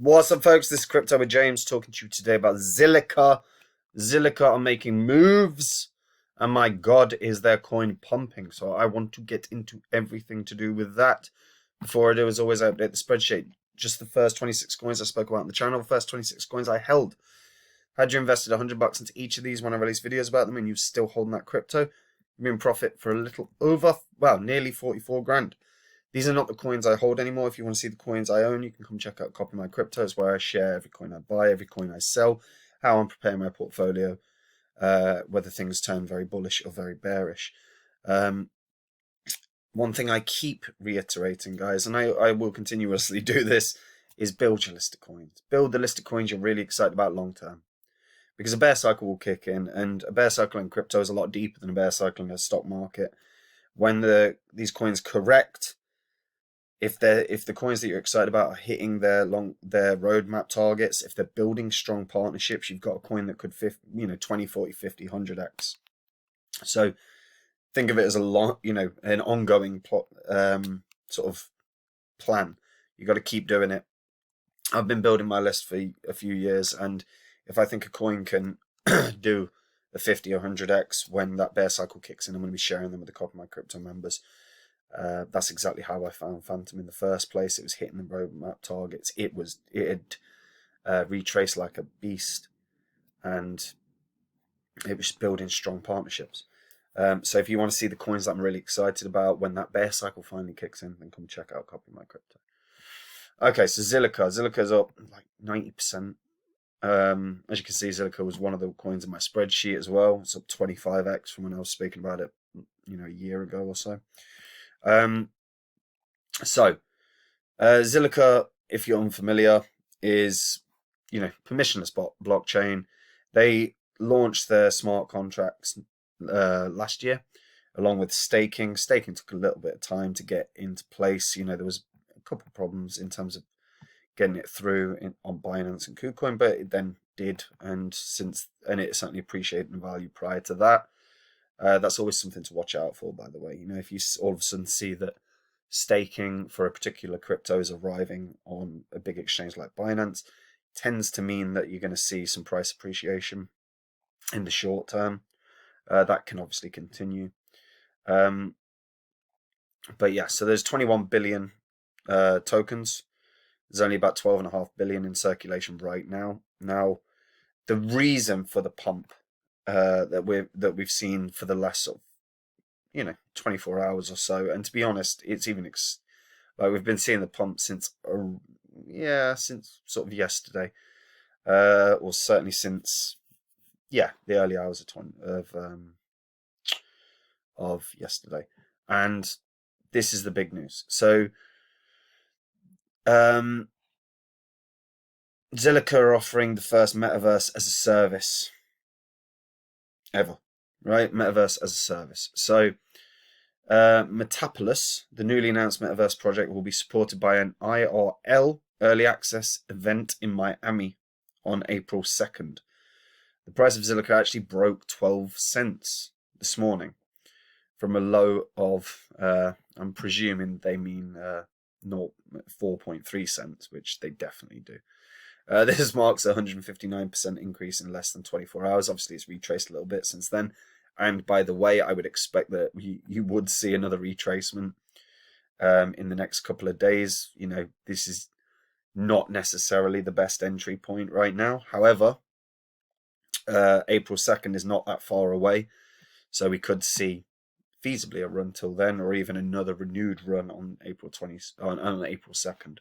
What's up, folks? This is Crypto with James talking to you today about Zilliqa. Zilliqa are making moves, and my God, is their coin pumping? So I want to get into everything to do with that. Before I do, as always, I update the spreadsheet. Just the first 26 coins I spoke about on the channel, the first 26 coins I held. Had you invested $100 into each of these when I release videos about them, and you're still holding that crypto, you're in profit for a little over, well, nearly 44 grand. These are not the coins I hold anymore. If you want to see the coins I own, you can come check out Copy My Crypto. It's where I share every coin I buy, every coin I sell, how I'm preparing my portfolio, whether things turn very bullish or very bearish. One thing I keep reiterating, guys, and I will continuously do this, is build your list of coins. Build the list of coins you're really excited about long term. Because a bear cycle will kick in, and a bear cycle in crypto is a lot deeper than a bear cycle in the stock market. When these coins correct, if the coins that you're excited about are hitting their roadmap targets, if they're building strong partnerships, you've got a coin that could 20, 40, 50, 100x. So think of it as a long, an ongoing plot, sort of plan. You got to keep doing it. I've been building my list for a few years, and if I think a coin can do a 50 or 100x when that bear cycle kicks in, I'm going to be sharing them with the Copy My Crypto members. That's exactly how I found Phantom in the first place. It was hitting the roadmap targets. It had retraced like a beast, and it was building strong partnerships. So if you want to see the coins that I'm really excited about when that bear cycle finally kicks in, then come check out Copy My Crypto. Okay, so Zilliqa's up like 90%. As you can see, Zilliqa was one of the coins in my spreadsheet as well. It's up 25x from when I was speaking about it, a year ago or so. Zilliqa, if you're unfamiliar, is permissionless blockchain. They launched their smart contracts last year, along with staking. Staking took a little bit of time to get into place. There was a couple of problems in terms of getting it through on Binance and KuCoin, but it then did, and it certainly appreciated in value prior to that. That's always something to watch out for, by the way. If you all of a sudden see that staking for a particular crypto is arriving on a big exchange like Binance, tends to mean that you're going to see some price appreciation in the short term. That can obviously continue. But yeah, so there's 21 billion tokens. There's only about 12.5 billion in circulation right now. Now, the reason for the pump that we've seen for the last 24 hours or so, and to be honest, it's even like we've been seeing the pump since sort of yesterday, or certainly since the early hours of yesterday, and this is the big news. So Zilliqa are offering the first metaverse as a service ever, right? Metaverse as a service. So Metapolis, the newly announced metaverse project, will be supported by an IRL early access event in Miami on April 2nd. The price of Zilliqa actually broke 12 cents this morning from a low of, I'm presuming they mean 4.3 cents, which they definitely do. This marks a 159% increase in less than 24 hours. Obviously, it's retraced a little bit since then. And by the way, I would expect that you would see another retracement in the next couple of days. This is not necessarily the best entry point right now. However, April 2nd is not that far away. So we could see feasibly a run till then, or even another renewed run on April 2nd.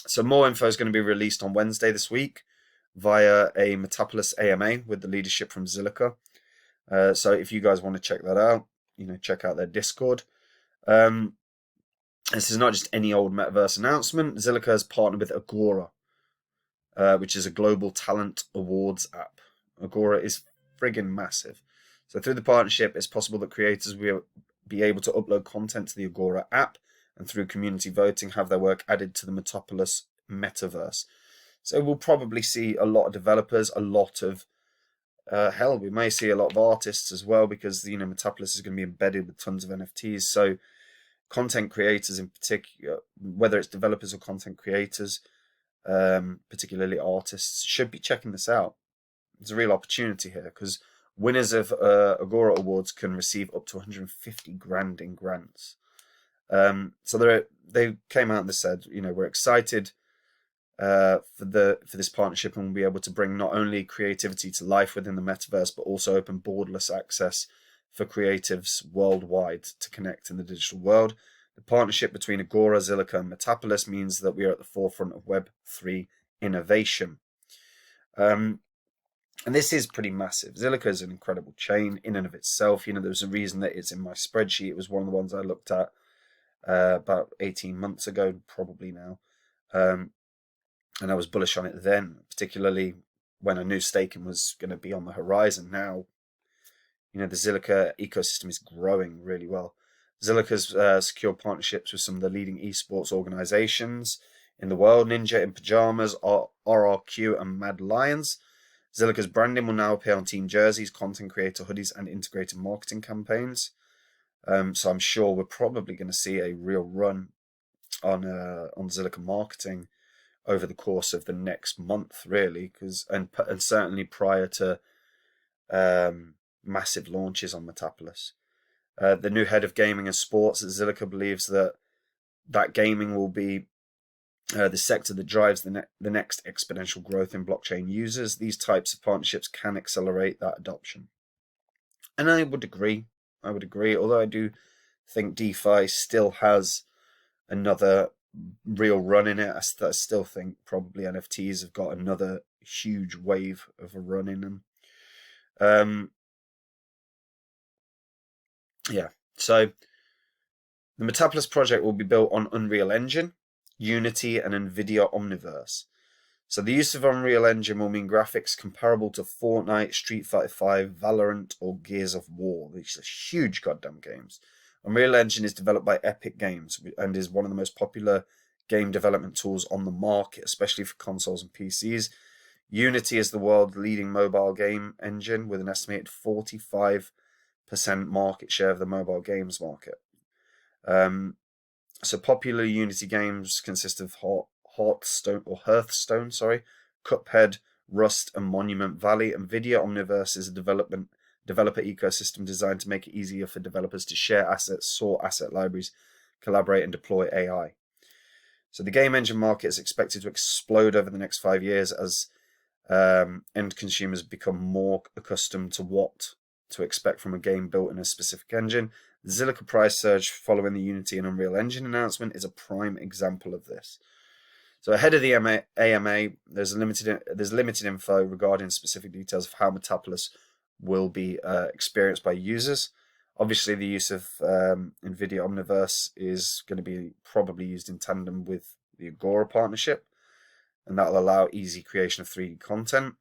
So more info is going to be released on Wednesday this week via a Metapolis AMA with the leadership from Zilliqa. So if you guys want to check that out, check out their Discord. This is not just any old metaverse announcement. Zilliqa has partnered with Agora, which is a global talent awards app. Agora is friggin' massive. So through the partnership, it's possible that creators will be able to upload content to the Agora app, and through community voting, have their work added to the Metapolis metaverse. So we'll probably see a lot of developers, a lot of we may see a lot of artists as well, because Metapolis is going to be embedded with tons of NFTs. So content creators in particular, whether it's developers or content creators, particularly artists, should be checking this out. There's a real opportunity here because winners of Agora Awards can receive up to 150 grand in grants. So they came out and they said, we're excited for this partnership, and we'll be able to bring not only creativity to life within the metaverse, but also open borderless access for creatives worldwide to connect in the digital world. The partnership between Agora, Zilliqa, and Metapolis means that we are at the forefront of Web3 innovation. And this is pretty massive. Zilliqa is an incredible chain in and of itself. There's a reason that it's in my spreadsheet. It was one of the ones I looked at about 18 months ago, probably now. And I was bullish on it then, particularly when I knew staking was going to be on the horizon. Now, the Zilliqa ecosystem is growing really well. Zilliqa's secured partnerships with some of the leading esports organizations in the world: Ninja in Pajamas, RRQ, and Mad Lions. Zilliqa's branding will now appear on team jerseys, content creator hoodies, and integrated marketing campaigns. So I'm sure we're probably going to see a real run on Zilliqa marketing over the course of the next month, really, and certainly prior to massive launches on Metapolis. The new head of gaming and sports at Zilliqa believes that gaming will be the sector that drives the next exponential growth in blockchain users. These types of partnerships can accelerate that adoption. And I would agree, although I do think DeFi still has another real run in it. I still think probably NFTs have got another huge wave of a run in them. So the Metapolis project will be built on Unreal Engine, Unity, and NVIDIA Omniverse. So the use of Unreal Engine will mean graphics comparable to Fortnite, Street Fighter V, Valorant, or Gears of War. These are huge goddamn games. Unreal Engine is developed by Epic Games and is one of the most popular game development tools on the market, especially for consoles and PCs. Unity is the world's leading mobile game engine with an estimated 45% market share of the mobile games market. So popular Unity games consist of Hearthstone, Cuphead, Rust, and Monument Valley. NVIDIA Omniverse is a developer ecosystem designed to make it easier for developers to share assets, sort asset libraries, collaborate, and deploy AI. So the game engine market is expected to explode over the next 5 years as end consumers become more accustomed to what to expect from a game built in a specific engine. The Zilliqa price surge following the Unity and Unreal Engine announcement is a prime example of this. So ahead of the AMA, there's limited info regarding specific details of how Metapolis will be experienced by users. Obviously, the use of NVIDIA Omniverse is going to be probably used in tandem with the Agora partnership, and that will allow easy creation of 3D content.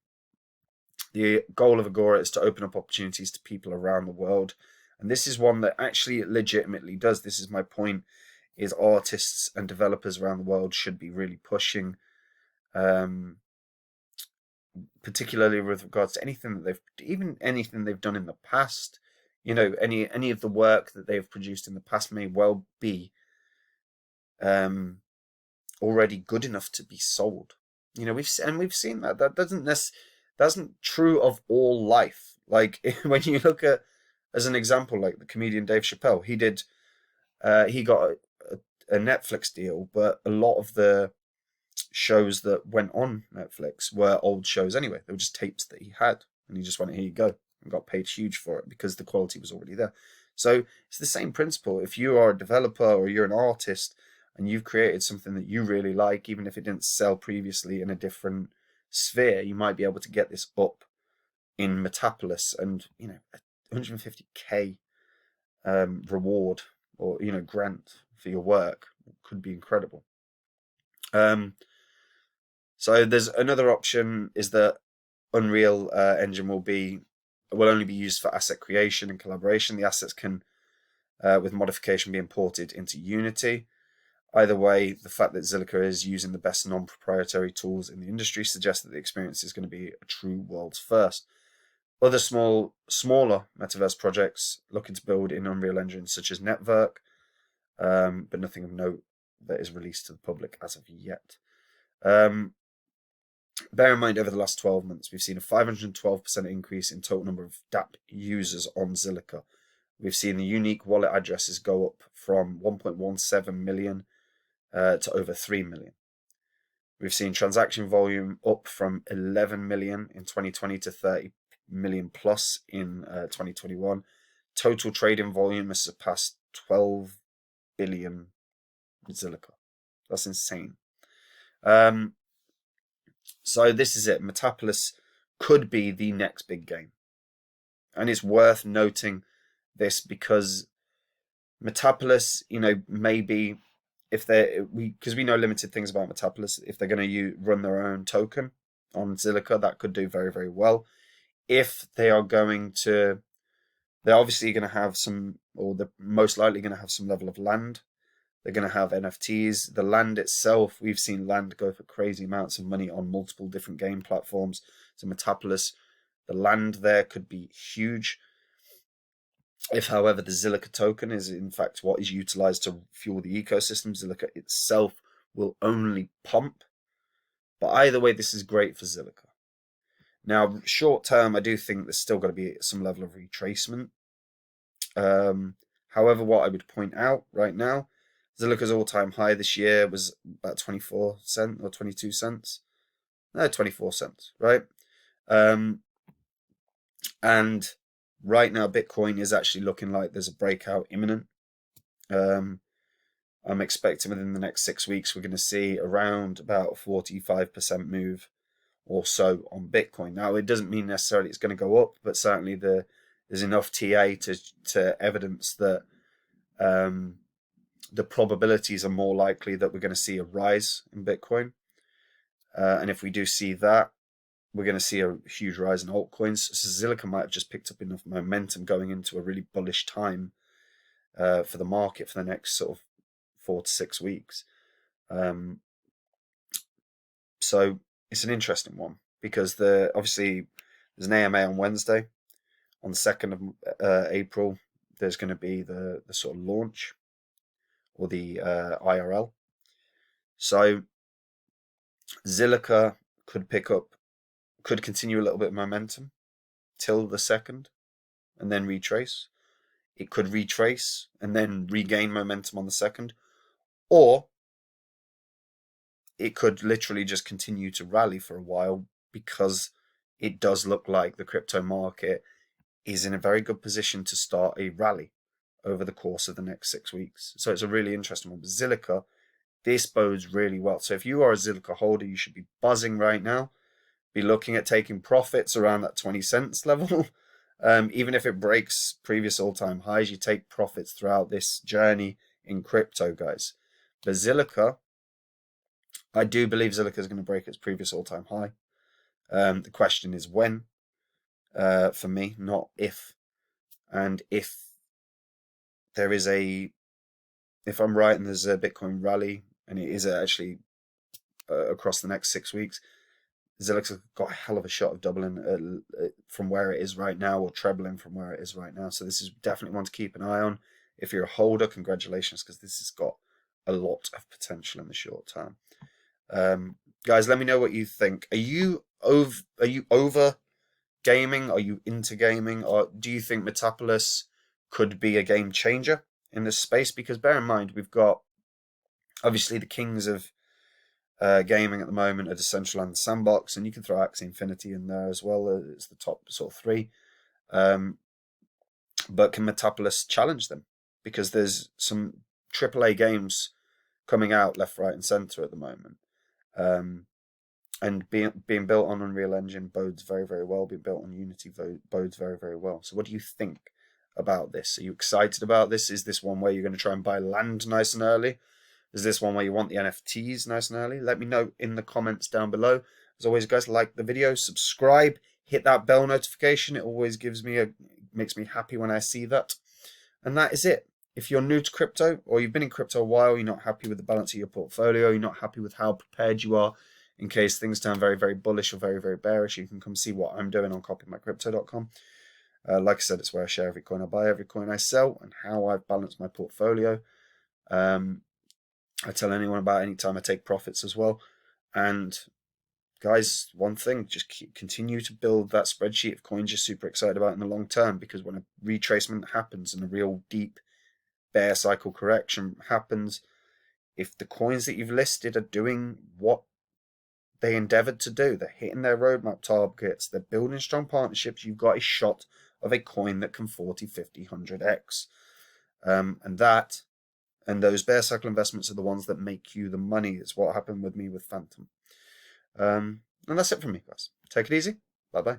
The goal of Agora is to open up opportunities to people around the world, and this is one that actually legitimately does. This is my point, is artists and developers around the world should be really pushing, particularly with regards to anything they've done in the past. Any of the work that they've produced in the past may well be already good enough to be sold. We've seen that doesn't true of all life. Like when you look at, as an example, like the comedian Dave Chappelle, he got a Netflix deal, but a lot of the shows that went on Netflix were old shows anyway. They were just tapes that he had, and he just went, here you go, and got paid huge for it because the quality was already there. So it's the same principle. If you are a developer or you're an artist and you've created something that you really like, even if it didn't sell previously in a different sphere, you might be able to get this up in Metapolis, and 150k reward or grant for your work could be incredible. So there's another option, is that Unreal Engine will only be used for asset creation and collaboration. The assets can, with modification, be imported into Unity. Either way, the fact that Zilliqa is using the best non-proprietary tools in the industry suggests that the experience is going to be a true world's first. Other smaller metaverse projects looking to build in Unreal Engine, such as Network, but nothing of note that is released to the public as of yet. Bear in mind, over the last 12 months, we've seen a 512% increase in total number of dApp users on Zilliqa. We've seen the unique wallet addresses go up from 1.17 million to over 3 million. We've seen transaction volume up from 11 million in 2020 to 30 million plus in 2021. Total trading volume has surpassed 12 billion Zilliqa. That's insane. So this is it. Metapolis could be the next big game. And it's worth noting this because Metapolis, maybe if because we know limited things about Metapolis, if they're going to run their own token on Zilliqa, that could do very, very well. If they are going to, they're obviously going to have some, or they're most likely going to have some level of land. They're going to have NFTs. The land itself, we've seen land go for crazy amounts of money on multiple different game platforms. So Metapolis, the land there could be huge. If, however, the Zilliqa token is in fact what is utilized to fuel the ecosystem, Zilliqa itself will only pump. But either way, this is great for Zilliqa. Now, short term, I do think there's still got to be some level of retracement. However, what I would point out right now, Zilliqa's all-time high this year was about 24 cents or 22 cents. No, 24 cents, right? And right now, Bitcoin is actually looking like there's a breakout imminent. I'm expecting within the next 6 weeks, we're going to see around about a 45% move or so on Bitcoin. Now, it doesn't mean necessarily it's going to go up, but certainly there's enough TA to evidence that the probabilities are more likely that we're going to see a rise in Bitcoin. And if we do see that, we're going to see a huge rise in altcoins. So Zilliqa might have just picked up enough momentum going into a really bullish time for the market for the next sort of 4 to 6 weeks. So it's an interesting one because obviously there's an AMA on Wednesday. On the 2nd of April, there's going to be the sort of launch or the IRL. So Zilliqa could continue a little bit of momentum till the 2nd and then retrace. It could retrace and then regain momentum on the 2nd, or it could literally just continue to rally for a while because it does look like the crypto market is in a very good position to start a rally over the course of the next 6 weeks. So it's a really interesting one. But Zilliqa, this bodes really well. So if you are a Zilliqa holder, you should be buzzing right now. Be looking at taking profits around that 20 cents level. Even if it breaks previous all-time highs, you take profits throughout this journey in crypto, guys. But Zilliqa, I do believe Zilliqa is going to break its previous all-time high. The question is when, for me, not if. And if I'm right and there's a Bitcoin rally, and it is actually across the next 6 weeks, Zilliqa's got a hell of a shot of doubling from where it is right now, or trebling from where it is right now. So this is definitely one to keep an eye on. If you're a holder, congratulations, because this has got a lot of potential in the short term. Guys, let me know what you think. Are you over gaming? Are you into gaming? Or do you think Metapolis could be a game changer in this space? Because bear in mind, we've got obviously the kings of gaming at the moment are Decentraland Sandbox, and you can throw Axie Infinity in there as well. It's the top sort of 3. But can Metapolis challenge them? Because there's some AAA games coming out left, right, and center at the moment. And being built on Unreal Engine bodes very, very well. Being built on Unity bodes very, very well. So what do you think about this? Are you excited about this? Is this one where you're going to try and buy land nice and early? Is this one where you want the NFTs nice and early? Let me know in the comments down below. As always, guys, like the video, subscribe, hit that bell notification. It always makes me happy when I see that. And that is it. If you're new to crypto, or you've been in crypto a while, you're not happy with the balance of your portfolio, you're not happy with how prepared you are in case things turn very, very bullish or very, very bearish, you can come see what I'm doing on copymycrypto.com. Like I said, it's where I share every coin I buy, every coin I sell, and how I've balanced my portfolio. I tell anyone about any time I take profits as well. And guys, one thing, just continue to build that spreadsheet of coins you're super excited about in the long term, because when a retracement happens and a real deep bear cycle correction happens, if the coins that you've listed are doing what they endeavored to do, they're hitting their roadmap targets, they're building strong partnerships, you've got a shot of a coin that can 40, 50, 100x. And those bear cycle investments are the ones that make you the money. It's what happened with me with Phantom. And that's it from me, guys. Take it easy. Bye bye.